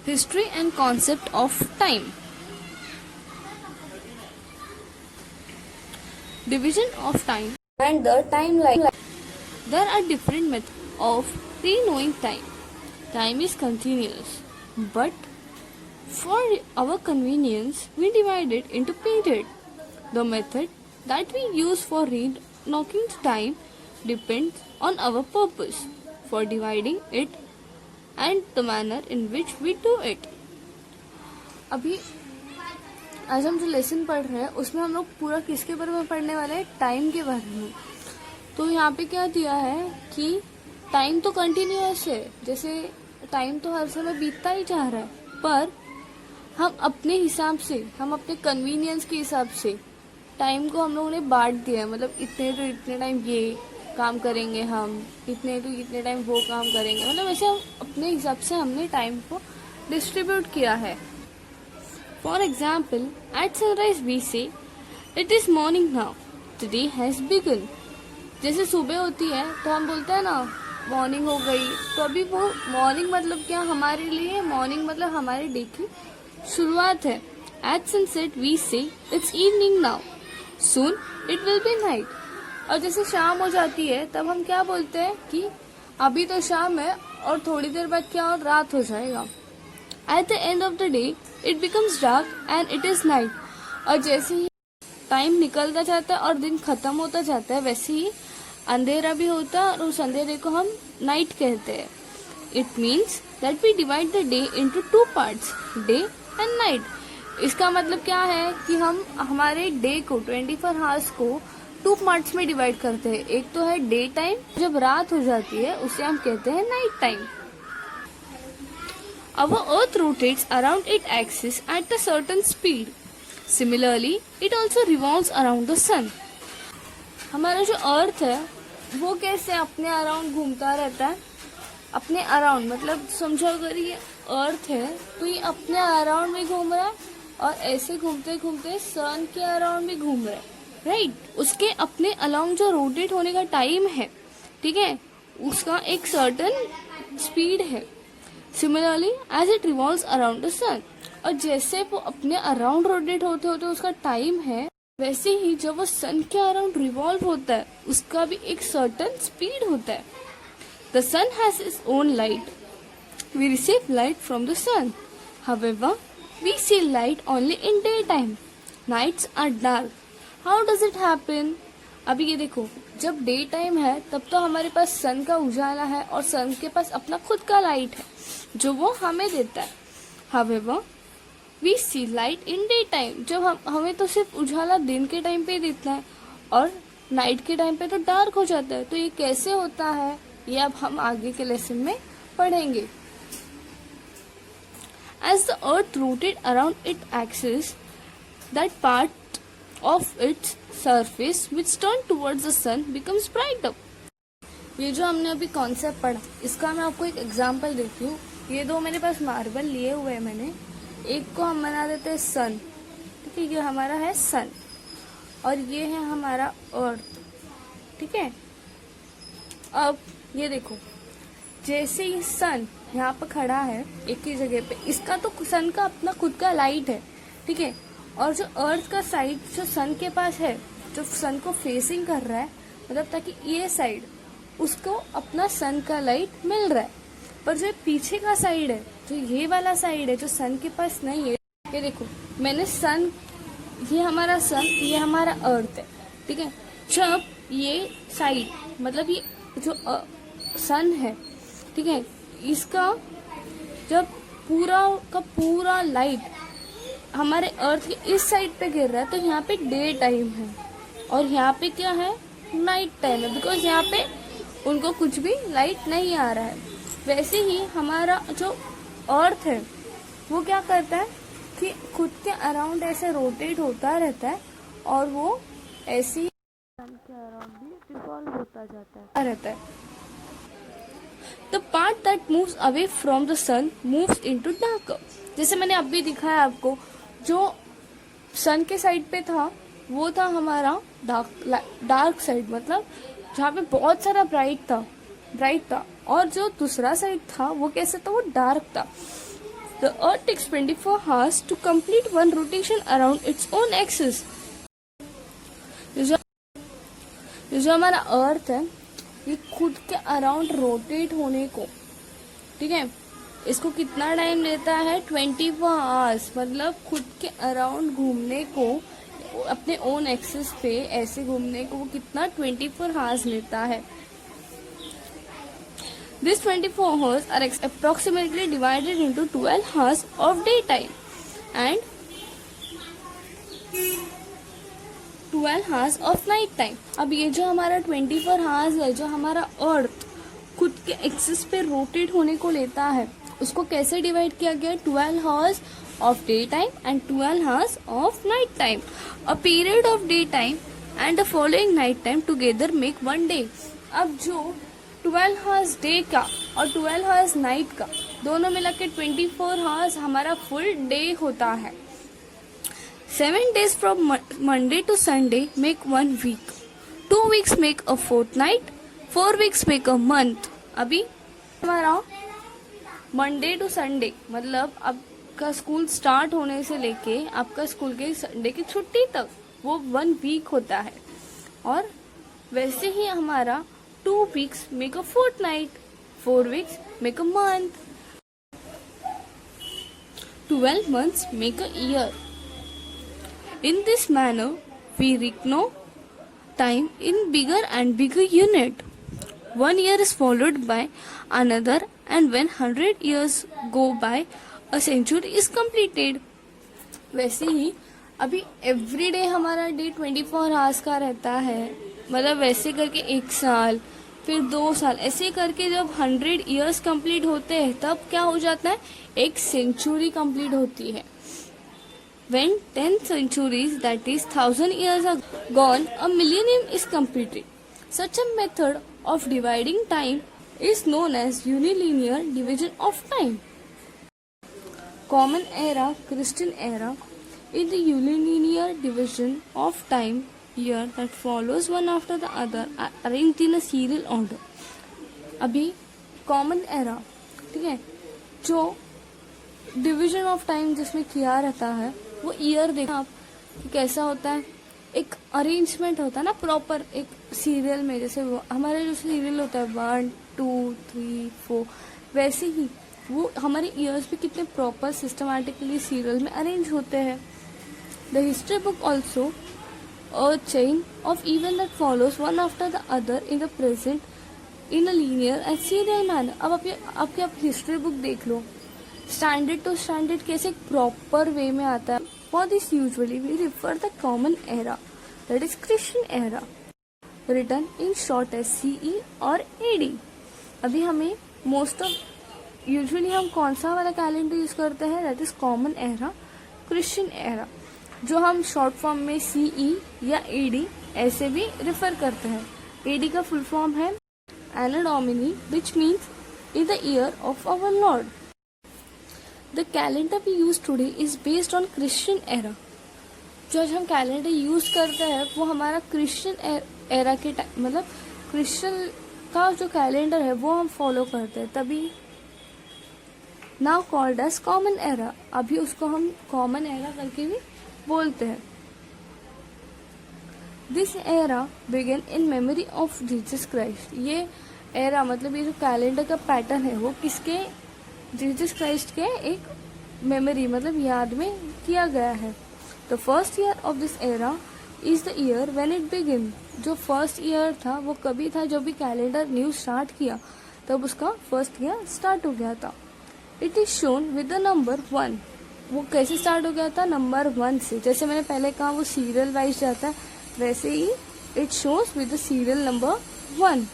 History and concept of time. Division of time and the timeline. There are different methods of pre-knowing time. Time is continuous, but for our convenience, we divide it into periods. The method that we use for knocking time depends on our purpose for dividing it and the manner in which we do it. अभी आज हम जो lesson पढ़ रहे हैं उसमें हम लोग पूरा किसके बारे में पढ़ने वाले हैं? टाइम के बारे में। तो यहाँ पे क्या दिया है कि टाइम तो कंटिन्यूअस है, जैसे टाइम तो हर समय बीतता ही जा रहा है, पर हम अपने हिसाब से, हम अपने कन्वीनियंस के हिसाब से टाइम को हम लोगों ने बांट दिया है। मतलब इतने तो इतने टाइम ये काम करेंगे, हम इतने तो इतने टाइम वो काम करेंगे, मतलब ऐसे हम अपने हिसाब से हमने टाइम को डिस्ट्रीब्यूट किया है। For example, at sunrise we say it is morning now, the day has begun. जैसे सुबह होती है तो हम बोलते हैं ना मॉर्निंग हो गई, तो अभी वो मॉर्निंग मतलब क्या हमारे लिए? मॉर्निंग मतलब हमारे डे की शुरुआत है। एट सनसेट वी से it's evening now, soon it will be night. और जैसे शाम हो जाती है तब हम क्या बोलते हैं कि अभी तो शाम है और थोड़ी देर बाद क्या और रात हो जाएगा। At the end of the day it becomes dark and it is night. और जैसे ही टाइम निकलता जाता है और दिन खत्म होता जाता है, वैसे ही अंधेरा भी होता है और उस अंधेरे को हम नाइट कहते हैं। It means that we divide the day into two parts, day and night. इसका मतलब क्या है कि हम हमारे डे को 24 आवर्स को 2 पार्ट्स में डिवाइड करते हैं। एक तो है डे टाइम, जब रात हो जाती है उसे हम कहते हैं night time. Our earth rotates around its axis at a certain speed. Similarly, it also revolves around the sun. हमारा जो अर्थ है वो कैसे अपने अराउंड घूमता रहता है? अपने अराउंड मतलब समझो, अगर ये अर्थ है तो ये अपने अराउंड में घूम रहा है और ऐसे घूमते घूमते सन के अराउंड भी घूम रहा है, राइट? उसके अपने अलाउंड जो रोटेट होने का टाइम है, ठीक है, उसका एक सर्टन स्पीड है। Similarly as it revolves around the sun, और जैसे वो अपने अराउंड रोटेट होते होते उसका टाइम है, वैसे ही जब वो सन के अराउंड रिवॉल्व होता है उसका भी एक सर्टन स्पीड होता है। The sun has its own light, we receive light from the sun, however we see light only in day time, nights are dark. How does it happen? अभी ये देखो, जब डे टाइम है तब तो हमारे पास सन का उजाला है और सन के पास अपना खुद का लाइट है जो वो हमें देता है। However we see light in day time, जब हमें तो सिर्फ उजाला दिन के टाइम पे दिखता है और नाइट के टाइम पे तो डार्क हो जाता है। तो ये कैसे होता है ये अब हम आगे के लेसन में पढ़ेंगे। As the earth rotate around it axis, that part of its surface which turn towards the sun becomes brighter. ये जो हमने अभी कॉन्सेप्ट पढ़ा, इसका मैं आपको एक एग्जांपल देती हूँ। ये दो मेरे पास मार्बल लिए हुए हैं मैंने, एक को हम बना देते हैं सन, ठीक है, ये हमारा है सन और ये है हमारा अर्थ, ठीक है। अब ये देखो, जैसे ही सन यहाँ पर खड़ा है एक ही जगह पे, इसका तो सन का अपना खुद का लाइट है, ठीक है, और जो अर्थ का साइड जो सन के पास है, जो सन को फेसिंग कर रहा है, मतलब ताकि ये साइड उसको अपना सन का लाइट मिल रहा है। पर जो पीछे का साइड है, जो ये वाला साइड है जो सन के पास नहीं है, ये देखो मैंने सन, ये हमारा सन, ये हमारा अर्थ है, ठीक है। जब ये साइड मतलब ये जो सन है, ठीक है, इसका जब पूरा का पूरा लाइट हमारे अर्थ के इस साइड पे गिर रहा है तो यहाँ पे डे टाइम है और यहाँ पे क्या है? नाइट टाइम है, बिकॉज यहाँ पे उनको कुछ भी लाइट नहीं आ रहा है। वैसे ही हमारा जो अर्थ है वो क्या करता है कि खुद के अराउंड ऐसे रोटेट होता रहता है और वो ऐसे ही सन के अराउंड भी रिवॉल्व होता जाता रहता है। The part that moves away from the sun moves into darker. जैसे मैंने अभी दिखाया आपको, जो सन के साइड पे था वो था हमारा डार्क साइड, मतलब जहाँ पे बहुत सारा ब्राइट था, और जो दूसरा साइड था वो कैसे था? वो डार्क था। The Earth takes 24 hours to complete one rotation around its own axis. ये जो हमारा अर्थ है ये खुद के अराउंड रोटेट होने को, ठीक है, इसको कितना टाइम लेता है 24 आवर्स, मतलब खुद के अराउंड घूमने को, अपने ओन एक्सिस पे ऐसे घूमने को वो कितना 24 आवर्स लेता है. These 24 hours are approximately divided into 12 hours of daytime and 12 hours of night time. अब ये जो हमारा 24 hours है, जो हमारा अर्थ खुद के एक्सिस पे रोटेट होने को लेता है, उसको कैसे डिवाइड किया गया? 12 hours of daytime and 12 hours of night time. A period of daytime and the following night time together make one day. अब जो 12 hours डे का और 12 hours नाइट का दोनों मिला के 24 hours हमारा फुल डे होता है. 7 days from Monday to Sunday make 1 week. 2 weeks make a fortnight. 4 weeks make a month. अभी हमारा मंडे टू संडे मतलब आपका स्कूल स्टार्ट होने से लेके आपका स्कूल के संडे की छुट्टी तक वो 1 week होता है. और वैसे ही हमारा 2 weeks make a fortnight, 4 weeks make a month, 12 months make a year. In this manner, we reckon time in bigger and bigger unit. 1 year is followed by another, and when 100 years go by, a century is completed. वैसे ही अभी every day हमारा day 24 hours का रहता है, मतलब वैसे करके 1 साल, फिर 2 साल, ऐसे करके जब 100 इयर्स कंप्लीट होते हैं तब क्या हो जाता है? 1 सेंचुरी कंप्लीट होती है. When 10 centuries, that is 1000 years are gone, a millennium is completed. Such a method of dividing time is known as unilinear division of time. Common era, Christian era, is the unilinear division of time year that follows one after the other arranged in a serial order. अभी common era, ठीक है, जो division of time जिसमें किया रहता है वो year देखा आप कि कैसा होता है. एक अरेंजमेंट होता है ना प्रॉपर एक सीरियल में, जैसे हमारे जो सीरियल होता है 1 2 3 4, वैसे ही वो हमारे ईयर्स भी कितने प्रॉपर सिस्टमैटिकली सीरियल में अरेंज होते हैं. The history book also a chain of event that follows one after the other in the present in a linear and serial manner. अब आपके आप हिस्ट्री बुक देख लो, स्टैंडर्ड टू स्टैंडर्ड कैसे proper way में आता है. For this usually we refer the common era, that is Christian era, written in short as CE और AD. अभी हमें मोस्ट ऑफ यूजुअली हम कौन सा वाला कैलेंडर यूज करते हैं? That is common era, Christian era, जो हम शॉर्ट फॉर्म में CE या AD ऐसे भी रिफर करते हैं. AD का फुल फॉर्म है Anno Domini, which means in the year of our Lord. The calendar we use today is based on Christian era. जो आज हम कैलेंडर यूज करते हैं वो हमारा क्रिश्चियन एरा के टाइम, मतलब क्रिश्चियन का जो कैलेंडर है वो हम फॉलो करते हैं, तभी now called as common era. अभी उसको हम कॉमन एरा करके भी बोलते हैं. This era began in memory of Jesus Christ. ये एरा मतलब ये जो कैलेंडर का पैटर्न है वो किसके? जीसस क्राइस्ट के एक मेमोरी मतलब याद में किया गया है. The first year of this era is the year when it begin. जो फर्स्ट ईयर था वो कभी था जब भी कैलेंडर न्यू स्टार्ट किया तब उसका फर्स्ट ईयर स्टार्ट हो गया था. It is shown with the number 1. वो कैसे स्टार्ट हो गया था? नंबर 1 से. जैसे मैंने पहले कहा वो सीरियल वाइज जाता है, वैसे ही it shows with the serial number 1.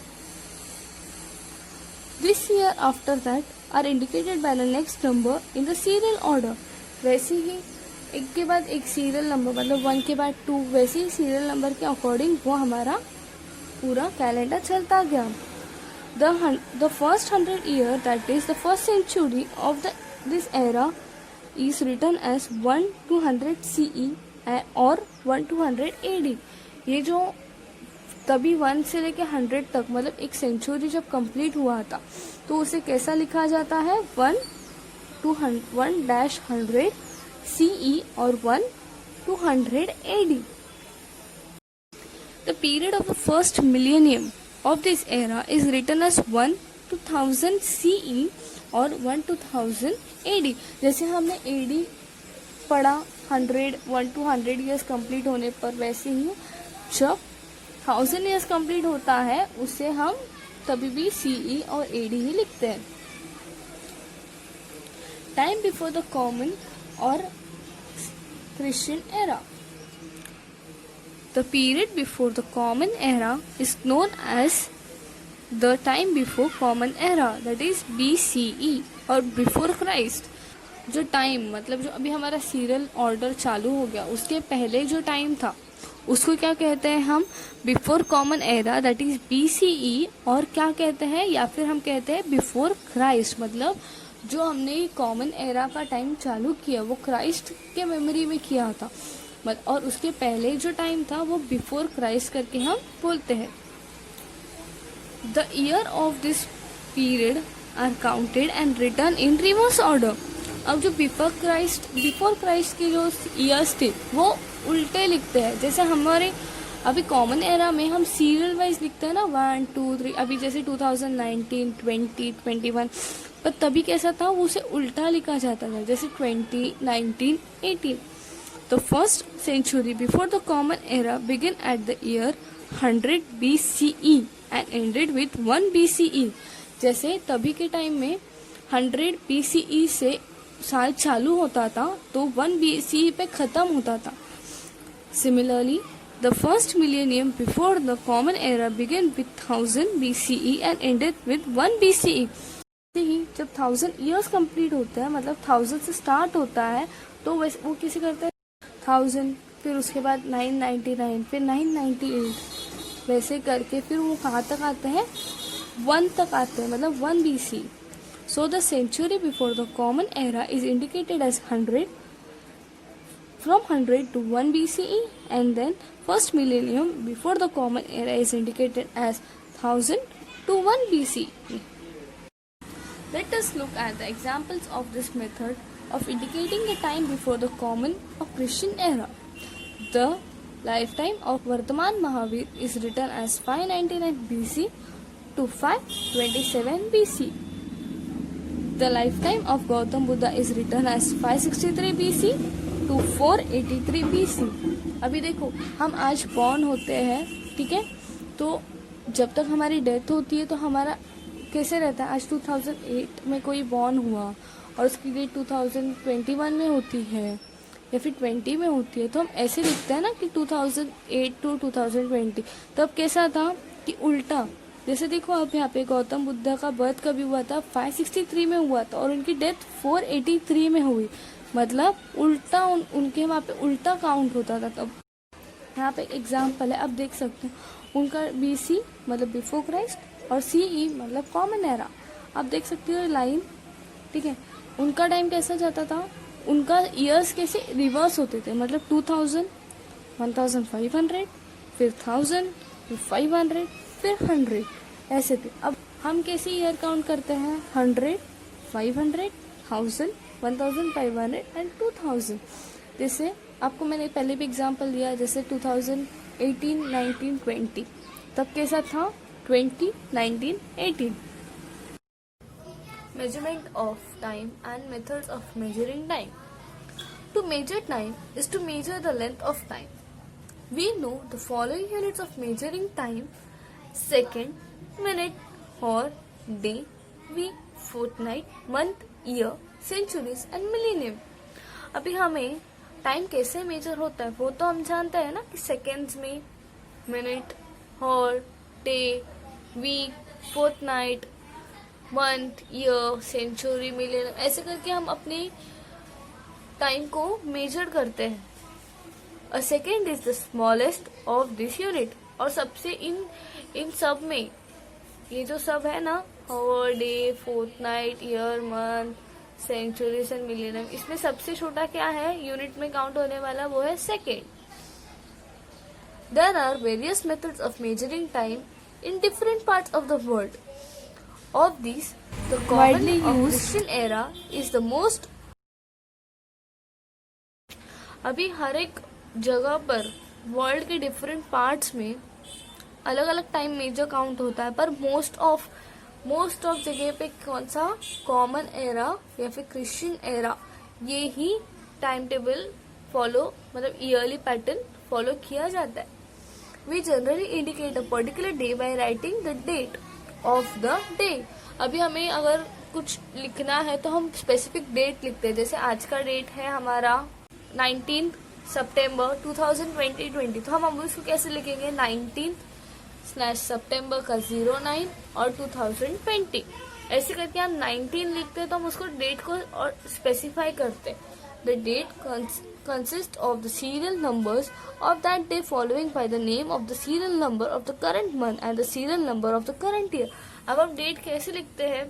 This year after that are indicated by the next number in the serial order. वैसे ही एक के बाद एक सीरियल नंबर, मतलब 1 के बाद 2, वैसे ही सीरियल नंबर के अकॉर्डिंग वो हमारा पूरा कैलेंडर चलता गया. The first 100 year, that is the first century of this era, is written as 1 to 100 CE और 1 to 100 AD. ये जो तभी 1 से लेके 100 तक मतलब एक सेंचुरी जब कंप्लीट हुआ था तो उसे कैसा लिखा जाता है? 1 1-100 CE or 1-200 AD. The period of the first millennium of this era is written as 1-1000 CE और 1-1000 AD. जैसे हमने AD पढ़ा 100 ईयर्स कंप्लीट होने पर, वैसे ही जब 1000 ईयर्स कंप्लीट होता है उसे हम तभी भी CE और AD ही लिखते हैं. टाइम बिफोर द कॉमन और Christian era. The period before the common era is known as the time before common era, that is BCE or before Christ. जो टाइम मतलब जो अभी हमारा सीरियल ऑर्डर चालू हो गया उसके पहले जो टाइम था उसको क्या कहते हैं हम? Before common era, that is BCE. और क्या कहते हैं, या फिर हम कहते हैं बिफोर क्राइस्ट. मतलब जो हमने कॉमन एरा का टाइम चालू किया वो क्राइस्ट के मेमोरी में किया था, और उसके पहले जो टाइम था वो बिफोर क्राइस्ट करके हम बोलते हैं. The year of this period are counted and written in reverse order. अब जो बिफोर क्राइस्ट के जो ईयर्स थे वो उल्टे लिखते हैं. जैसे हमारे अभी कॉमन एरा में हम सीरियल वाइज लिखते हैं ना, 1 2 3. अभी जैसे 2019, 20, 21, पर तभी कैसा था, वो उसे उल्टा लिखा जाता था. जैसे 20, 19, 18. The first century before the common era began at the year 100 BCE and ended with 1 BCE. जैसे तभी के टाइम में 100 BCE से साल चालू होता था तो 1 BCE पे खत्म होता था. Similarly, the first millennium before the common era began with 1000 BCE and ended with 1 BCE. ही जब 1000 years कंप्लीट होता है, मतलब 1000 से स्टार्ट होता है, तो वैसे वो किसी करता है 1000, फिर उसके बाद 999, फिर 998, वैसे करके फिर वो कहाँ तक आते हैं, 1 तक आते हैं, मतलब 1 BC. So the century before the common era is indicated as 100, from 100 to 1 BCE, and then first millennium before the common era is indicated as 1000 to 1 BCE. Let us look at the examples of this method of indicating the time before the common or Christian era. The lifetime of Vardhaman Mahavir is written as 599 BC to 527 BC. The lifetime of Gautam Buddha is written as 563 BC to 483 BC. अभी देखो हम आज born होते हैं, ठीक है, तो जब तक हमारी डेथ होती है तो हमारा कैसे रहता है. आज 2008 में कोई बॉर्न हुआ और उसकी डेट 2021 में होती है या फिर 20 में होती है, तो हम ऐसे लिखते हैं ना कि 2008 to 2020. तब कैसा था कि उल्टा. जैसे देखो अब यहाँ पे गौतम बुद्ध का बर्थ कभी हुआ था, 563 में हुआ था और उनकी डेथ 483 में हुई. मतलब उल्टा उनके वहाँ पे उल्टा काउंट होता था. तब यहाँ पे एक एग्जाम्पल है, अब देख सकते हैं. उनका BC मतलब बिफोर क्राइस्ट और CE मतलब कॉमन एरा. आप देख सकते हो लाइन, ठीक है. उनका टाइम कैसा जाता था, उनका ईयर्स कैसे रिवर्स होते थे. मतलब 2000, 1500, फिर 1000, फिर 500, फिर 100, ऐसे थे. अब हम कैसे ईयर काउंट करते हैं, 100, 500, 1000, 1500 एंड 2000. जैसे आपको मैंने पहले भी एग्जांपल दिया, जैसे 2018, 19, 20. तब कैसा था, 20, 19, 18. Measurement of time and methods of measuring time. To measure time is to measure the length of time. We know the following units of measuring time: second, minute, hour, day, week, fortnight, month, year, centuries and millennium. अभी हमें time कैसे major होता है वो तो हम जानते हैं ना, कि सेकेंड्स में, minute, hour, day, week, fortnight, month, year, century, million, ऐसे करके हम अपने टाइम को मेजर करते हैं. A second is the smallest of this unit. और सबसे इन सब में ये जो सब है ना, hour, day, fortnight, year, month, centuries and millennium, इसमें सबसे छोटा क्या है यूनिट में काउंट होने वाला, वो है second. There are various methods of measuring time in different parts of the world. Of these, The widely used Christian era is the most. अभी हर एक जगह पर वर्ल्ड के डिफरेंट पार्ट्स में अलग अलग टाइम मेजर काउंट होता है, पर मोस्ट ऑफ जगह पे कौन सा कॉमन एरा या फिर क्रिश्चियन एरा, ये ही टाइम टेबल फॉलो, मतलब ईयरली पैटर्न फॉलो किया जाता है. We generally indicate a particular day by writing the date of the day. अभी हमें अगर कुछ लिखना है तो हम स्पेसिफिक डेट लिखते हैं. जैसे आज का डेट है हमारा 19 सितंबर 2020, तो हम उसको कैसे लिखेंगे, 19/September का 09 और 2020. ऐसे करके हम 19 लिखते हैं तो हम उसको डेट को और स्पेसिफाई करते हैं. The date consists of the serial numbers of that day following by the name of the serial number of the current month and the serial number of the current year. अब हम date कैसे लिखते हैं,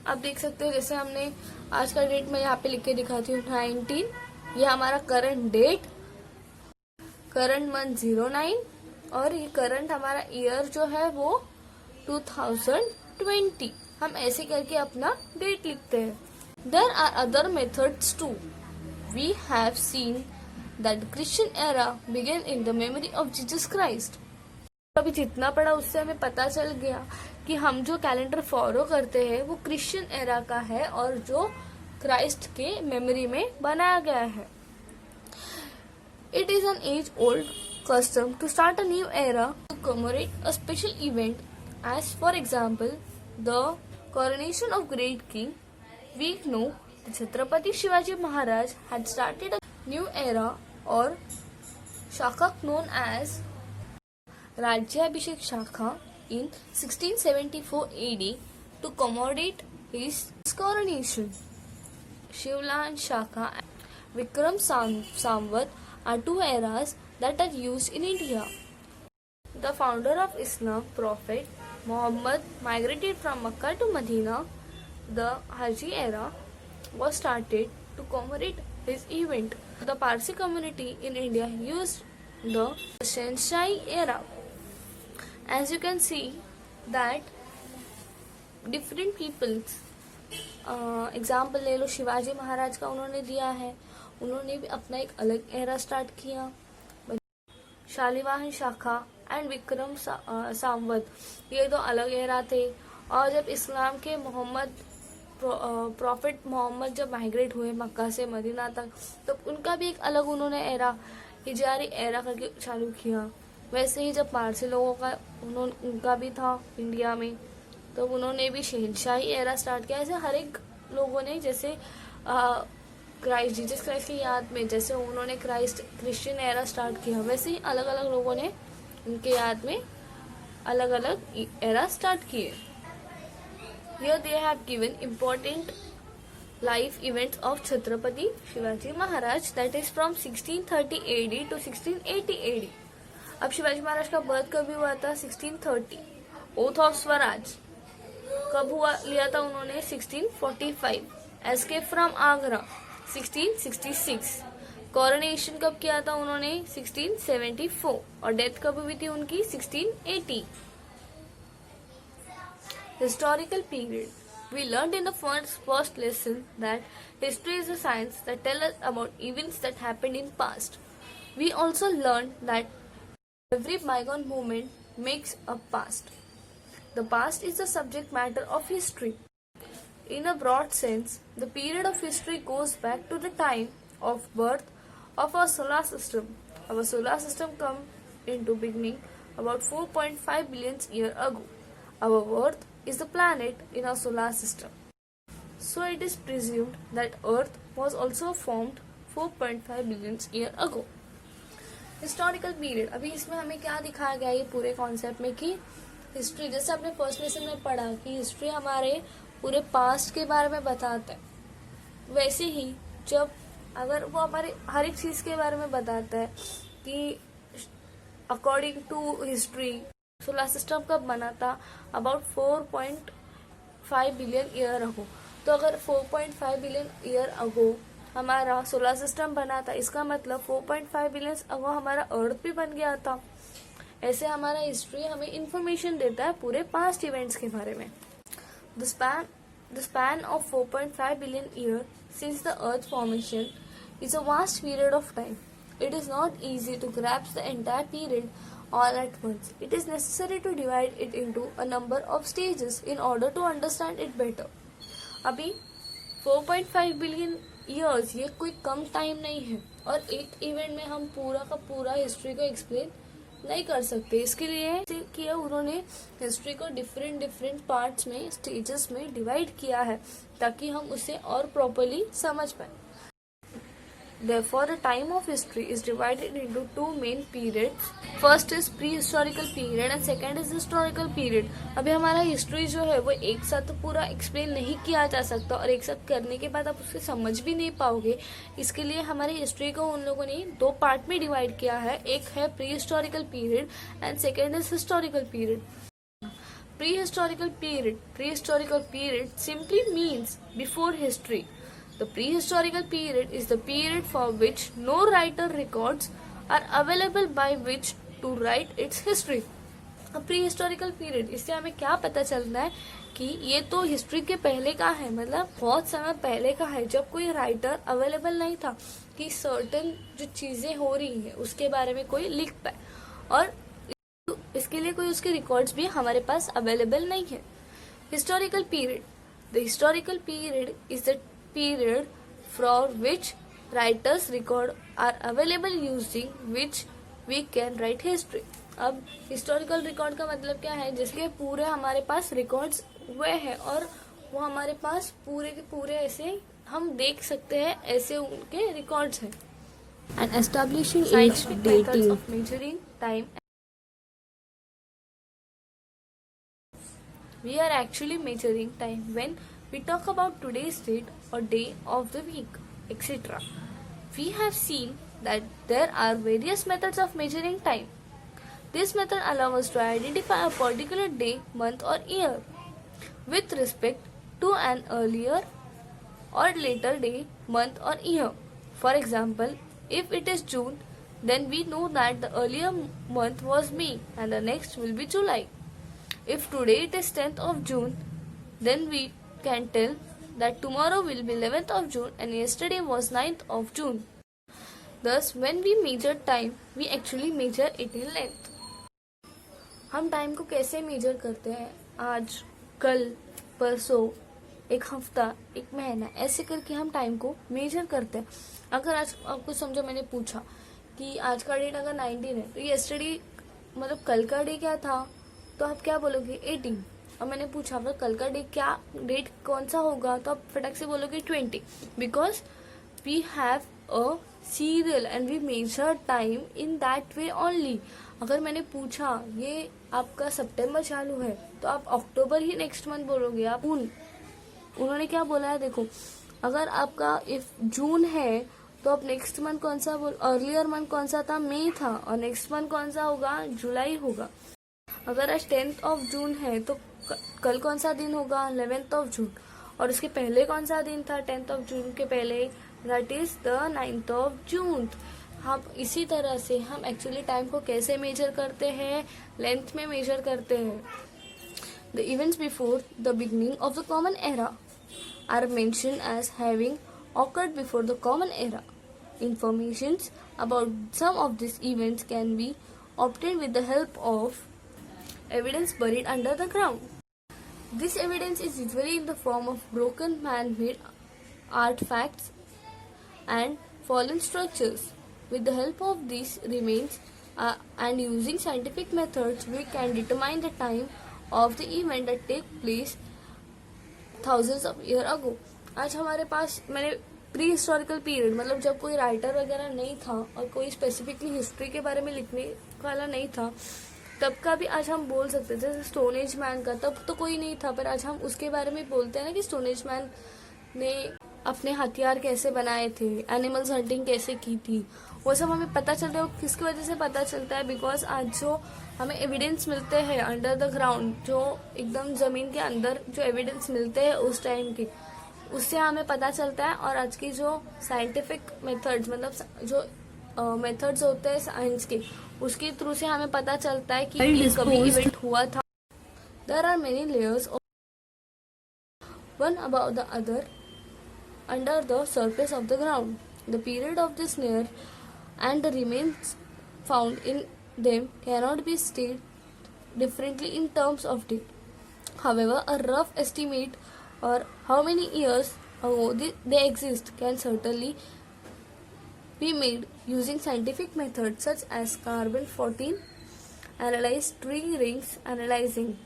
आप देख सकते हो. जैसे हमने आज का डेट मैं यहाँ पे लिख के दिखाती हूँ 19, ये हमारा करंट डेट, करंट मंथ 09 और ये करंट हमारा ईयर जो है वो 2020. हम ऐसे करके अपना डेट लिखते हैं. There are other methods too. We have seen that the Christian era began in the memory of Jesus Christ. अभी जितना पढ़ा उससे हमें पता चल गया कि हम जो कैलेंडर फॉलो करते हैं वो क्रिश्चियन एरा का है और जो क्राइस्ट के मेमोरी में बनाया गया है. It is an age-old custom to start a new era to commemorate a special event, as for example, the coronation of great king. We know that Chhatrapati Shivaji Maharaj had started a new era or shaka known as Rajyabhishek Shaka in 1674 AD to commemorate his coronation. Shivlan Shaka and Vikram Samvat are two eras that are used in India. The founder of Islam, Prophet Muhammad, migrated from Mecca to Medina. The Hajji era was started to commemorate his event. The Parsi community in India used the Shenshai era. As you can see that different peoples, example ले लो, शिवाजी महाराज का उन्होंने दिया है, उन्होंने भी अपना एक अलग एरा स्टार्ट किया. शालिवाहन शाखा एंड विक्रम संवत, ये दो अलग एरा थे. और जब इस्लाम के प्रॉफिट मोहम्मद जब माइग्रेट हुए मक्का से मदीना तक, तो उनका भी एक अलग उन्होंने एरा, हिजारी एरा करके चालू किया. वैसे ही जब पारसी लोगों का उनका भी था इंडिया में, तो उन्होंने भी शहनशाही एरा स्टार्ट किया. ऐसे हर एक लोगों ने, जैसे क्राइस्ट, जीसस क्राइस्ट की याद में जैसे उन्होंने क्रिश्चियन एरा स्टार्ट किया, वैसे ही अलग अलग लोगों ने उनके याद में अलग अलग एरा स्टार्ट किए. Here they have given important life events of Chhatrapati Shivaji Maharaj, that is from 1630 AD to 1680 AD. अब शिवाजी महाराज का बर्थ कभी हुआ था, 1630. ओथ ऑफ स्वराज कब हुआ, लिया था उन्होंने 1645. Escape from Agra 1666. कोरोनेशन कब किया था उन्होंने, 1674. और डेथ कब हुई थी उनकी, 1680. Historical period. We learned in the first lesson that history is a science that tells us about events that happened in past. We also learned that every bygone moment makes a past. The past is the subject matter of history. In a broad sense, the period of history goes back to the time of birth of our solar system. Our solar system came into beginning about 4.5 billion years ago. Our Earth is the planet in our solar system. So it is presumed that Earth was also formed 4.5 billion years ago. Historical period. अभी इसमें हमें क्या दिखाया गया ये पूरे concept में कि हिस्ट्री, जैसे आपने फर्स्ट लेसन में पढ़ा कि हिस्ट्री हमारे पूरे पास्ट के बारे में बताता है, वैसे ही जब अगर वो हमारे हर एक चीज के बारे में बताता है कि according to history solar system कब बना था, अबाउट 4.5 बिलियन ईयर अगो. तो अगर 4.5 बिलियन ईयर अगो हमारा सोलर सिस्टम बना था, इसका मतलब 4.5 बिलियन अगो हमारा अर्थ भी बन गया था. ऐसे हमारा हिस्ट्री हमें इंफॉर्मेशन देता है पूरे पास्ट इवेंट्स के बारे में. The span The span of 4.5 billion years since the Earth's formation is a vast period of time. It is not easy to grasp the entire period all at once. It is necessary to divide it into a number of stages in order to understand it better. अभी 4.5 billion years ये कोई कम time नहीं है और एक event में हम पूरा का पूरा हिस्ट्री को एक्सप्लेन नहीं कर सकते. इसके लिए किया उन्होंने हिस्ट्री को डिफरेंट पार्ट्स में स्टेजेस में डिवाइड किया है ताकि हम उसे और प्रॉपरली समझ पाए. Therefore, the time of history is divided into two main periods. First is prehistorical period and second is historical period. अभी हमारा हिस्ट्री जो है वो एक साथ तो पूरा एक्सप्लेन नहीं किया जा सकता और एक साथ करने के बाद आप उसके समझ भी नहीं पाओगे. इसके लिए हमारे हिस्ट्री को उन लोगों ने दो पार्ट में डिवाइड किया है. एक है prehistorical period and second is historical period. Prehistorical period simply means before history. The prehistorical period is the period for which no writer records are available by which to write its history. अब प्रीहिस्टोरिकल period इससे हमें क्या पता चलता है कि ये तो हिस्ट्री के पहले का है, मतलब बहुत समय पहले का है जब कोई राइटर अवेलेबल नहीं था कि सर्टेन जो चीजें हो रही है उसके बारे में कोई लिख पाए और इसके लिए कोई उसके रिकॉर्ड्स भी हमारे पास अवेलेबल नहीं है. Historical period. The historical period is the period for which writers record are available using which we can write history. अब हिस्टोरिकल रिकॉर्ड का मतलब क्या है, जिसके पूरे हमारे पास रिकॉर्ड्स हुए हैं और वो हमारे पास पूरे के पूरे ऐसे हम देख सकते हैं, ऐसे उनके रिकॉर्ड्स हैं. And establishing age dating of measuring time. We are actually measuring time when we talk about today's date or day of the week, etc. We have seen that there are various methods of measuring time. This method allows us to identify a particular day, month or year with respect to an earlier or later day, month or year. For example, if it is June, then we know that the earlier month was May and the next will be July. If today it is 10th of June, then we can tell that tomorrow will be 11th of June and yesterday was 9th of June. Thus, when we measure time, we actually measure it in length. हम time को कैसे major करते हैं? आज, कल, परसों, एक हफ्ता, एक महीना, ऐसे करके हम टाइम को मेजर करते हैं. अगर आज आपको समझो मैंने पूछा कि आज का डेट अगर 19 है तो येस्टरडे मतलब कल का डे क्या था, तो आप क्या बोलोगे 18. और मैंने पूछा अगर कल का डेट कौन सा होगा, तो आप फटाक से बोलोगे 20. Because we have a serial and we measure time in that way only. अगर मैंने पूछा ये आपका सितंबर चालू है तो आप अक्टूबर ही नेक्स्ट मंथ बोलोगे. आप उन्होंने क्या बोला है देखो, अगर आपका इफ जून है तो आप नेक्स्ट मंथ कौन सा अर्लियर मंथ कौन सा था, मई था, और नेक्स्ट मंथ कौन सा होगा, जुलाई होगा. अगर आज 10th ऑफ जून है तो कल कौन सा दिन होगा, 11th ऑफ जून, और उसके पहले कौन सा दिन था 10th ऑफ जून के पहले, that is the 9th of June. हम इसी तरह से हम एक्चुअली टाइम को कैसे मेजर करते हैं, लेंथ में मेजर करते हैं. The events before the beginning of the common era are mentioned as having occurred before the common era. Informations about some of these events can be obtained with the help of evidence buried under the ground. This evidence is usually in the form of broken man-made artifacts and fallen structures. With the help of these remains and using scientific methods, we can determine the time of the event that take place thousands of years ago. आज हमारे पास मैंने pre historical period मतलब जब कोई writer वगैरह नहीं था और कोई स्पेसिफिकली हिस्ट्री के बारे में लिखने वाला नहीं था, तब का भी आज हम बोल सकते थे. जैसे स्टोन एज मैन का, तब तो कोई नहीं था, पर आज हम उसके बारे में बोलते हैं ना कि स्टोन एज मैन ने अपने हथियार कैसे बनाए थे, एनिमल्स हंटिंग कैसे की थी, वो सब हमें पता चलता है. किसकी वजह से पता चलता है? बिकॉज आज जो हमें एविडेंस मिलते हैं अंडर द ग्राउंड, जो एकदम जमीन के अंदर जो एविडेंस मिलते हैं उस टाइम के, उससे हमें पता चलता है. और आज की जो साइंटिफिक मेथड्स मतलब जो मेथड्स होते हैं साइंस के, उसके थ्रू से हमें पता चलता है कि कभी इवेंट हुआ था. There are many layers one above the other under the surface of the ground. The period of this layer and the remains found in them cannot be stated differently in terms of date. However, a rough estimate or how many years ago they exist can certainly be made using scientific methods such as carbon-14 analysis, tree rings analyzing,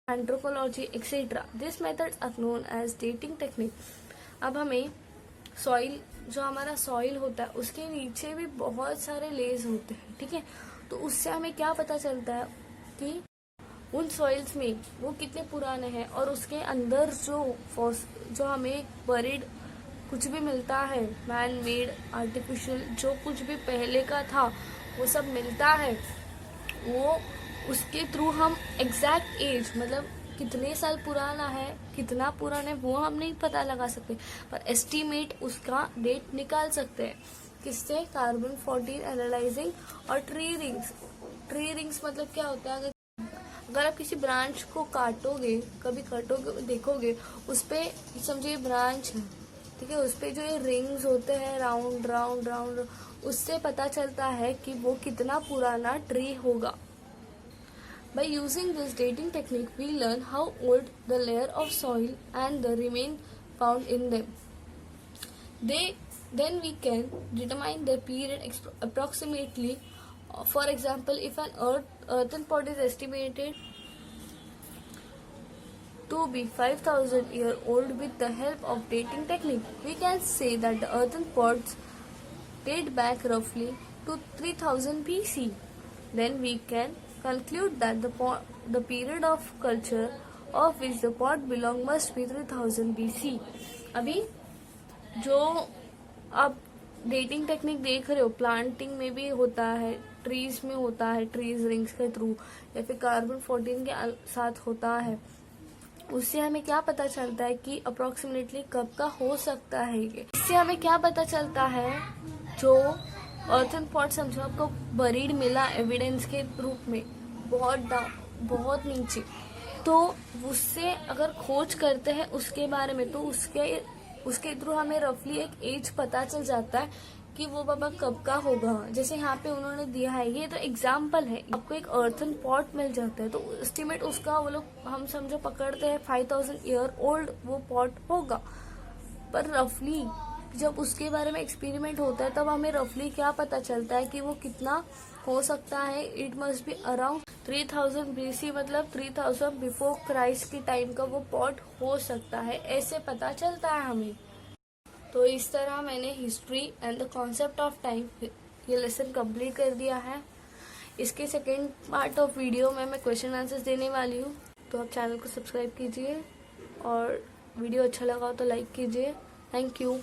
anthropology, etc. These methods are known as dating technique. अब हमें soil, जो हमारा soil होता है उसके नीचे भी बहुत सारे लेयर्स होते हैं, ठीक है। तो उससे हमें क्या पता चलता है कि उन सॉइल्स में वो कितने पुराने हैं, और उसके अंदर जो हमें बरीड कुछ भी मिलता है, मैन मेड, आर्टिफिशियल, जो कुछ भी पहले का था वो सब मिलता है, वो उसके थ्रू हम एग्जैक्ट एज, मतलब कितने साल पुराना है, कितना पुराना है, वो हम नहीं पता लगा सकते, पर एस्टीमेट उसका डेट निकाल सकते हैं। किससे? कार्बन-14 एनालाइजिंग और ट्री रिंग्स। ट्री रिंग्स मतलब क्या होता है? अगर आप किसी ब्रांच को काटोगे, कभी काटोगे, देखोगे उस पे, समझिए ब्रांच है, ठीक है, उस पे जो ये रिंग्स होते हैं राउंड राउंड राउंड, उससे पता चलता है कि वो कितना पुराना ट्री होगा। By using this dating technique, we learn how old the layer of soil and the remain found in them. Then we can determine the period approximately. For example, if an earthen pot is estimated to be 5,000 years old with the help of dating technique, we can say that the earthen pots date back roughly to 3000 BC. Then we can conclude that the period of culture of which the pot belong must be 3000 BC. अभी जो आप dating technique देख रहे हो, planting में भी होता है, ट्रीज में होता है, ट्रीज रिंग्स के थ्रू, या फिर कार्बन-14 के साथ होता है, उससे हमें क्या पता चलता है कि अप्रोक्सीमेटली कब का हो सकता है ये। इससे हमें क्या पता चलता है, जो अर्थन पॉट समझो आपको बरीड मिला एविडेंस के रूप में बहुत नीचे, तो उससे अगर खोज करते हैं उसके बारे में, तो उसके थ्रू हमें रफली एक एज पता चल जाता है कि वो बाबा कब का होगा। जैसे यहाँ पे उन्होंने दिया है, ये तो एग्जाम्पल है, आपको एक अर्थन पॉट मिल जाता है तो एस्टिमेट उसका वो लोग हम समझो पकड़ते हैं 5000 ईयर ओल्ड वो पॉट होगा, पर रफली जब उसके बारे में एक्सपेरिमेंट होता है तब हमें रफली क्या पता चलता है कि वो कितना हो सकता है। It must be around 3000 BC, मतलब 3000 बिफोर क्राइस्ट की टाइम का वो पॉट हो सकता है, ऐसे पता चलता है हमें। तो इस तरह मैंने history and the concept of time ये लेसन कंप्लीट कर दिया है। इसके सेकेंड पार्ट ऑफ वीडियो में मैं क्वेश्चन आंसर्स देने वाली हूँ, तो आप चैनल को सब्सक्राइब कीजिए और वीडियो अच्छा लगा हो तो लाइक कीजिए। Thank you.